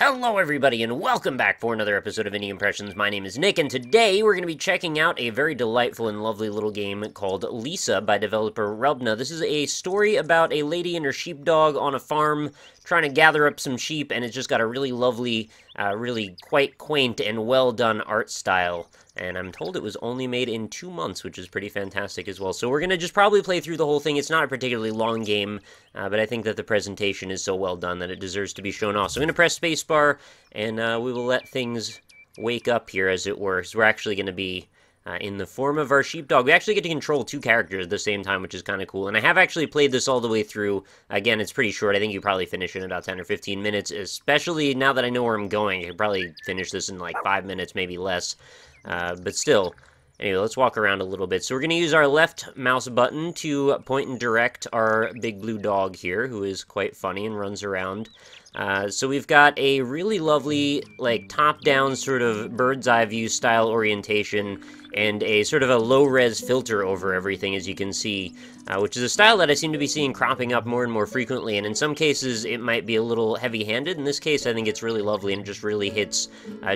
Hello everybody and welcome back for another episode of Indie Impressions. My name is Nick and today we're going to be checking out a very delightful and lovely little game called Lisa by developer Relbna. This is a story about a lady and her sheepdog on a farm trying to gather up some sheep, and it's just got a really lovely, really quite quaint and well done art style. And I'm told it was only made in 2 months, which is pretty fantastic as well. So we're going to just probably play through the whole thing. It's not a particularly long game, but I think that the presentation is so well done that it deserves to be shown off. So I'm going to press spacebar, and we will let things wake up here, as it were. So we're actually going to be in the form of our sheepdog. We actually get to control 2 characters at the same time, which is kind of cool. And I have actually played this all the way through. Again, it's pretty short. I think you probably finish in about 10 or 15 minutes, especially now that I know where I'm going. I could probably finish this in like 5 minutes, maybe less. But still, anyway, let's walk around a little bit. So we're going to use our left mouse button to point and direct our big blue dog here, who is quite funny and runs around. So we've got a really lovely, like, top-down sort of bird's-eye view style orientation and a sort of a low-res filter over everything, as you can see, which is a style that I seem to be seeing cropping up more and more frequently, and in some cases it might be a little heavy-handed. In this case, I think it's really lovely and just really hits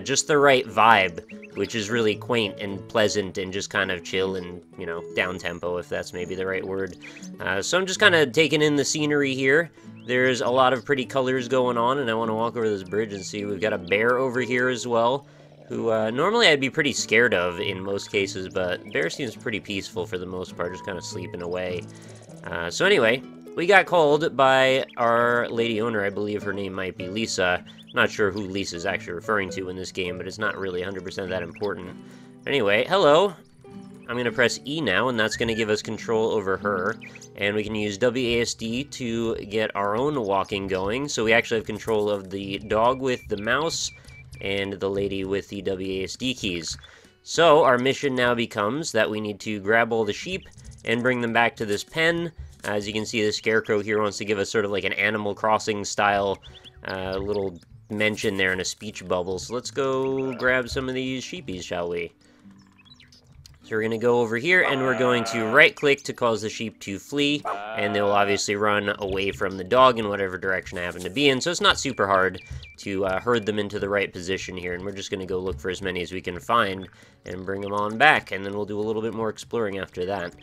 just the right vibe, which is really quaint and pleasant and just kind of chill and, you know, down-tempo, if that's maybe the right word. So I'm just kind of taking in the scenery here. There's a lot of pretty colors going on, and I want to walk over this bridge and see. We've got a bear over here as well, who normally I'd be pretty scared of in most cases, but bear seems pretty peaceful for the most part, just kind of sleeping away. So anyway, we got called by our lady owner. I believe her name might be Lisa. Not sure who Lisa's actually referring to in this game, but it's not really 100% that important. Anyway, hello. I'm going to press E now, and that's going to give us control over her. And we can use WASD to get our own walking going. So we actually have control of the dog with the mouse and the lady with the WASD keys. So our mission now becomes that we need to grab all the sheep and bring them back to this pen. As you can see, the scarecrow here wants to give us sort of like an Animal Crossing style little mention there in a speech bubble. So let's go grab some of these sheepies, shall we? So we're going to go over here, and we're going to right-click to cause the sheep to flee, and they'll obviously run away from the dog in whatever direction I happen to be in, so it's not super hard to herd them into the right position here, and we're just going to go look for as many as we can find and bring them on back, and then we'll do a little bit more exploring after that.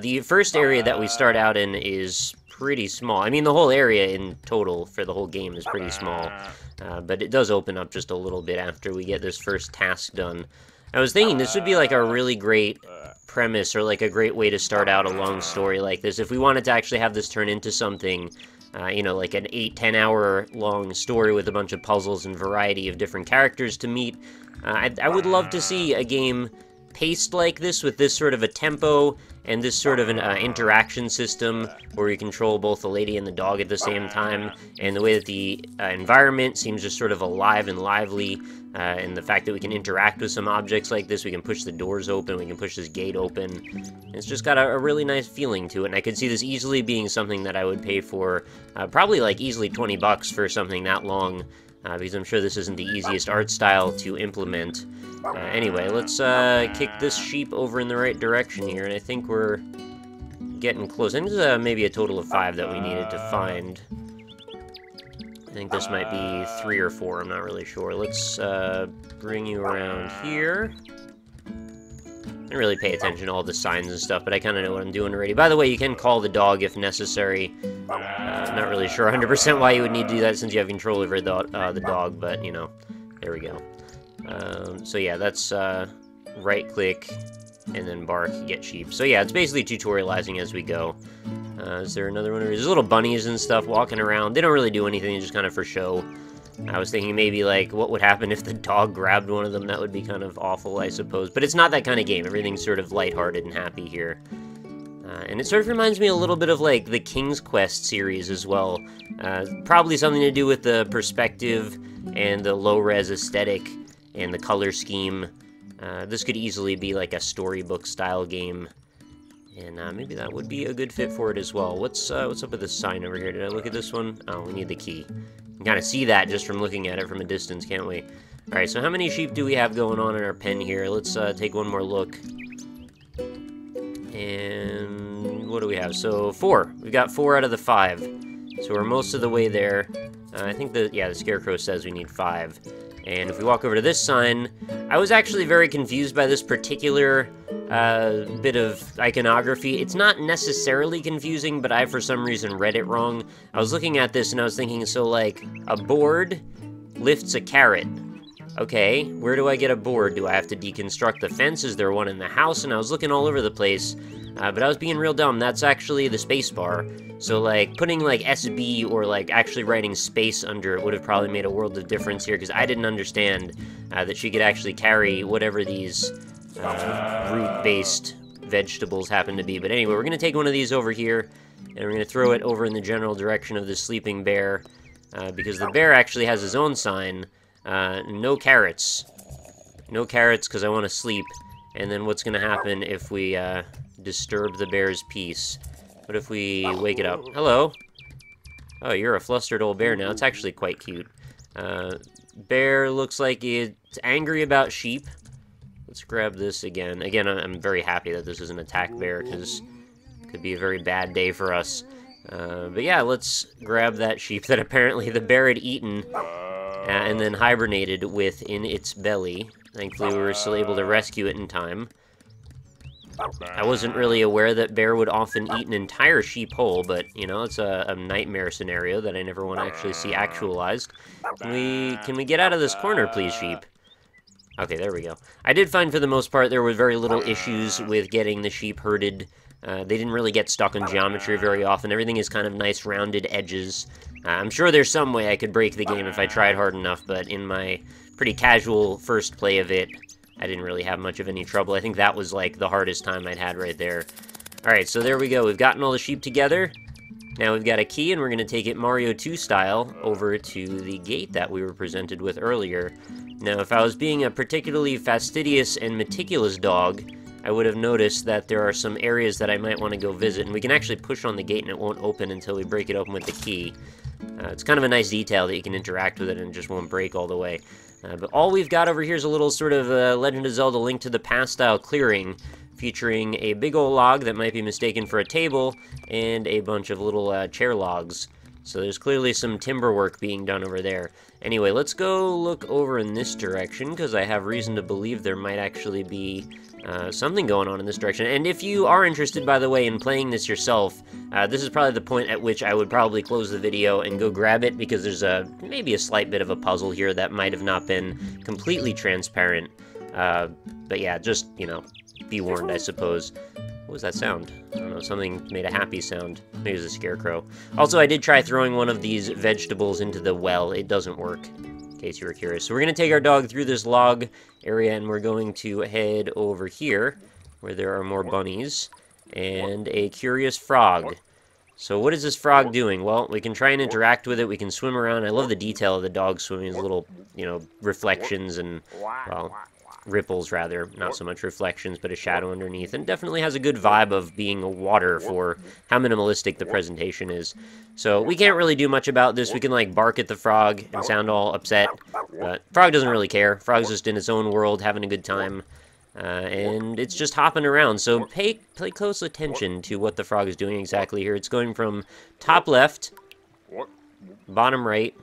The first area that we start out in is pretty small. I mean, the whole area in total for the whole game is pretty small, but it does open up just a little bit after we get this first task done. I was thinking this would be like a really great premise, or like a great way to start out a long story like this. If we wanted to actually have this turn into something, you know, like an 8-10 hour long story with a bunch of puzzles and variety of different characters to meet, I would love to see a game paced like this, with this sort of a tempo and this sort of an interaction system where you control both the lady and the dog at the same time, and the way that the environment seems just sort of alive and lively, and the fact that we can interact with some objects like this. We can push the doors open, we can push this gate open. It's just got a really nice feeling to it, and I could see this easily being something that I would pay for, probably like easily 20 bucks for something that long, because I'm sure this isn't the easiest art style to implement. Anyway, let's kick this sheep over in the right direction here, and I think we're getting close. I think there's maybe a total of 5 that we needed to find. I think this might be 3 or 4, I'm not really sure. Let's bring you around here. I didn't really pay attention to all the signs and stuff, but I kind of know what I'm doing already. By the way, you can call the dog if necessary. I'm not really sure 100% why you would need to do that since you have control over the dog, but, you know, there we go. So yeah, that's right-click and then bark, get sheep. So yeah, it's basically tutorializing as we go. Is there another one? There's little bunnies and stuff walking around. They don't really do anything, just kind of for show. I was thinking maybe, like, what would happen if the dog grabbed one of them? That would be kind of awful, I suppose. But it's not that kind of game. Everything's sort of lighthearted and happy here. And it sort of reminds me a little bit of, like, the King's Quest series as well. Probably something to do with the perspective and the low-res aesthetic and the color scheme. This could easily be, like, a storybook-style game. And maybe that would be a good fit for it as well. What's up with this sign over here? Did I look at this one? Oh, we need the key. You can kind of see that just from looking at it from a distance, can't we? Alright, so how many sheep do we have going on in our pen here? Let's take one more look. And what do we have? So 4. We've got 4 out of the 5. So we're most of the way there. I think the Scarecrow says we need 5. And if we walk over to this sign, I was actually very confused by this particular bit of iconography. It's not necessarily confusing, but I, for some reason, read it wrong. I was looking at this and I was thinking, so, like, a board lifts a carrot. Okay, where do I get a board? Do I have to deconstruct the fence? Is there one in the house? And I was looking all over the place, but I was being real dumb. That's actually the space bar. So, like, putting, like, SB or, like, actually writing space under it would have probably made a world of difference here, because I didn't understand that she could actually carry whatever these root-based vegetables happen to be. But anyway, we're going to take one of these over here, and we're going to throw it over in the general direction of the sleeping bear, because the bear actually has his own sign. No carrots. No carrots, because I want to sleep. And then what's going to happen if we disturb the bear's peace? What if we wake it up? Hello? Oh, you're a flustered old bear now. It's actually quite cute. Bear looks like it's angry about sheep. Let's grab this again. Again, I'm very happy that this is an attack bear, because it could be a very bad day for us. But yeah, let's grab that sheep that apparently the bear had eaten and then hibernated within its belly. Thankfully, we were still able to rescue it in time. I wasn't really aware that bear would often eat an entire sheep whole, but, you know, it's a nightmare scenario that I never want to actually see actualized. Can we get out of this corner, please, sheep? Okay, there we go. I did find, for the most part, there were very little issues with getting the sheep herded. They didn't really get stuck in geometry very often. Everything is kind of nice, rounded edges. I'm sure there's some way I could break the game if I tried hard enough, but in my pretty casual first play of it, I didn't really have much of any trouble. I think that was, like, the hardest time I'd had right there. Alright, so there we go. We've gotten all the sheep together. Now we've got a key, and we're going to take it Mario 2 style over to the gate that we were presented with earlier. Now, if I was being a particularly fastidious and meticulous dog, I would have noticed that there are some areas that I might want to go visit, and we can actually push on the gate and it won't open until we break it open with the key. It's kind of a nice detail that you can interact with it and it just won't break all the way. But all we've got over here is a little sort of Legend of Zelda Link to the Past style clearing, featuring a big old log that might be mistaken for a table, and a bunch of little chair logs. So there's clearly some timber work being done over there. Anyway, let's go look over in this direction, because I have reason to believe there might actually be something going on in this direction. And if you are interested, by the way, in playing this yourself, this is probably the point at which I would probably close the video and go grab it, because there's maybe a slight bit of a puzzle here that might have not been completely transparent. But yeah, just, you know, be warned, I suppose. What was that sound? I don't know, something made a happy sound. Maybe it was a scarecrow. Also, I did try throwing one of these vegetables into the well. It doesn't work, in case you were curious. So we're going to take our dog through this log area, and we're going to head over here, where there are more bunnies, and a curious frog. So what is this frog doing? Well, we can try and interact with it. We can swim around. I love the detail of the dog swimming, his little, you know, reflections and, well, ripples, rather. Not so much reflections, but a shadow underneath. And definitely has a good vibe of being water for how minimalistic the presentation is. So we can't really do much about this. We can, like, bark at the frog and sound all upset. But frog doesn't really care. Frog's just in its own world, having a good time. And it's just hopping around. So pay close attention to what the frog is doing exactly here. It's going from top left, bottom right,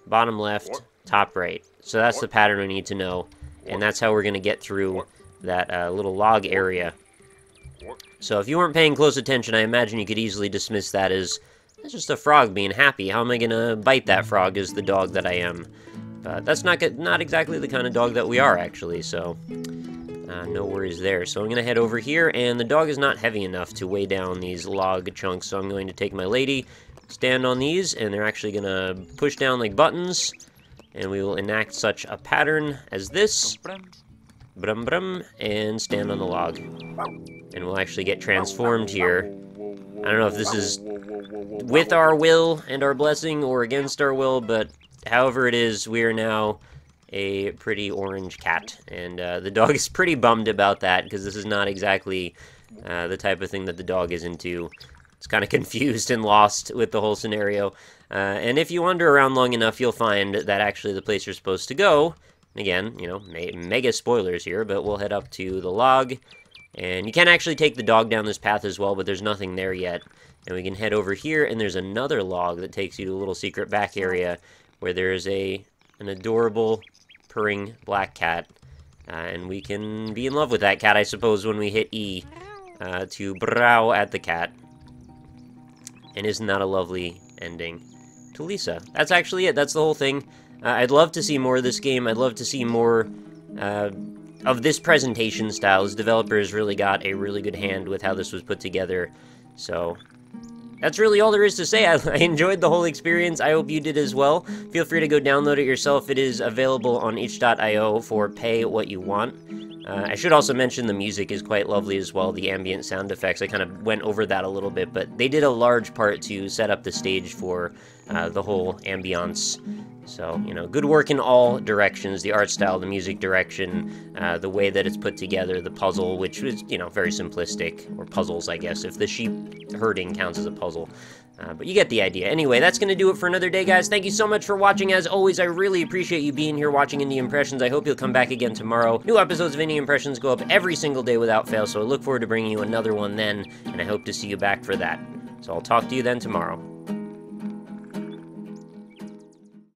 bottom left, top right. So that's the pattern we need to know. And that's how we're going to get through that little log area. So if you weren't paying close attention, I imagine you could easily dismiss that as just a frog being happy. How am I going to bite that frog as the dog that I am? But that's not exactly the kind of dog that we are, actually, so no worries there. So I'm going to head over here, and the dog is not heavy enough to weigh down these log chunks, so I'm going to take my lady, stand on these, and they're actually going to push down like buttons. And we will enact such a pattern as this, brum brum, and stand on the log. And we'll actually get transformed here. I don't know if this is with our will and our blessing or against our will, but however it is, we are now a pretty orange cat. And the dog is pretty bummed about that, because this is not exactly the type of thing that the dog is into. It's kind of confused and lost with the whole scenario. And if you wander around long enough, you'll find that actually the place you're supposed to go, and again, you know, mega spoilers here, but we'll head up to the log, And you can actually take the dog down this path as well, but there's nothing there yet. And we can head over here, and there's another log that takes you to a little secret back area where there's an adorable purring black cat. And we can be in love with that cat, I suppose, when we hit E to brow at the cat. And isn't that a lovely ending to Lisa? That's actually it. That's the whole thing. I'd love to see more of this game. I'd love to see more of this presentation style. This developer has really got a really good hand with how this was put together. So that's really all there is to say. I enjoyed the whole experience. I hope you did as well. Feel free to go download it yourself. It is available on itch.io for pay what you want. I should also mention the music is quite lovely as well, the ambient sound effects. I kind of went over that a little bit, but they did a large part to set up the stage for the whole ambiance. So, you know, good work in all directions, the art style, the music direction, the way that it's put together, the puzzle, which is, you know, very simplistic, or puzzles, I guess, if the sheep herding counts as a puzzle. But you get the idea. Anyway, that's going to do it for another day, guys. Thank you so much for watching. As always, I really appreciate you being here watching Indie Impressions. I hope you'll come back again tomorrow. New episodes of Indie Impressions go up every single day without fail, so I look forward to bringing you another one then, and I hope to see you back for that. So I'll talk to you then tomorrow.